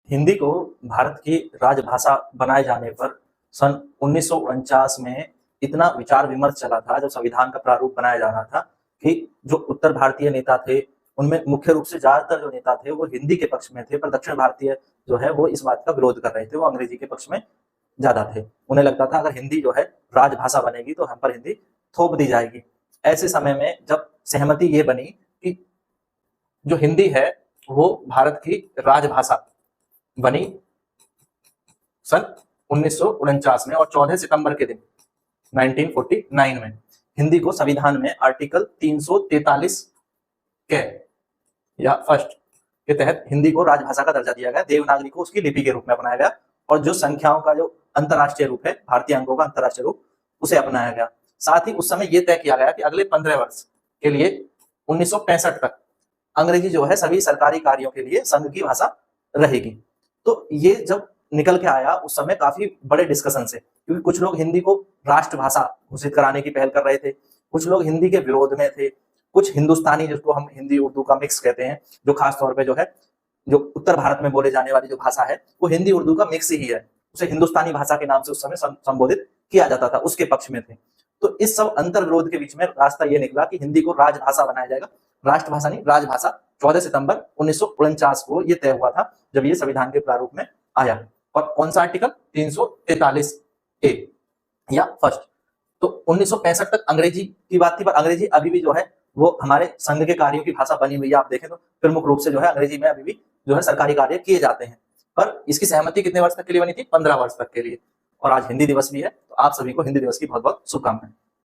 हिंदी को भारत की राजभाषा बनाए जाने पर सन 1949 में इतना विचार विमर्श चला था जब संविधान का प्रारूप बनाया जा रहा था कि जो उत्तर भारतीय नेता थे उनमें मुख्य रूप से ज्यादातर जो नेता थे वो हिंदी के पक्ष में थे, पर दक्षिण भारतीय जो है वो इस बात का विरोध कर रहे थे, वो अंग्रेजी के पक्ष में ज्यादा थे। उन्हें लगता था अगर हिंदी जो है राजभाषा बनेगी तो हम पर हिंदी थोप दी जाएगी। ऐसे समय में जब सहमति ये बनी कि जो हिंदी है वो भारत की राजभाषा बनी सन 1949 में, और 14 सितंबर के दिन 1949 में हिंदी को संविधान में आर्टिकल 343 के या फर्स्ट के तहत हिंदी को राजभाषा का दर्जा दिया गया। देवनागरी को उसकी लिपि के रूप में अपनाया गया और जो संख्याओं का जो अंतरराष्ट्रीय रूप है, भारतीय अंकों का अंतरराष्ट्रीय रूप, उसे अपनाया गया। साथ ही उस समय यह तय किया गया कि अगले 15 वर्ष के लिए 1965 तक अंग्रेजी जो है सभी सरकारी कार्यों के लिए संघ की भाषा रहेगी। तो ये जब निकल के आया उस समय काफी बड़े डिस्कशन से, क्योंकि कुछ लोग हिंदी को राष्ट्रभाषा घोषित कराने की पहल कर रहे थे, कुछ लोग हिंदी के विरोध में थे, कुछ हिंदुस्तानी जिसको हम हिंदी उर्दू का मिक्स कहते हैं, जो खास तौर पे जो है जो उत्तर भारत में बोले जाने वाली जो भाषा है वो हिंदी उर्दू का मिक्स ही है, उसे हिंदुस्तानी भाषा के नाम से उस समय संबोधित किया जाता था, उसके पक्ष में थे। तो इस सब अंतर विरोध के बीच में रास्ता ये निकला कि हिंदी को राजभाषा बनाया जाएगा, राष्ट्रभाषा नहीं राजभाषा। 14 सितंबर 1949 को यह तय हुआ था जब ये संविधान के प्रारूप में आया। और कौन सा आर्टिकल 343 ए या फर्स्ट। तो 1965 तक अंग्रेजी की बात थी, पर अंग्रेजी अभी भी जो है वो हमारे संघ के कार्यों की भाषा बनी हुई है। आप देखें तो प्रमुख रूप से जो है अंग्रेजी में अभी भी जो है सरकारी कार्य किए जाते हैं, पर इसकी सहमति कितने वर्ष तक के लिए बनी थी? 15 वर्ष तक के लिए। और आज हिंदी दिवस भी है, तो आप सभी को हिंदी दिवस की बहुत बहुत शुभकामनाएं।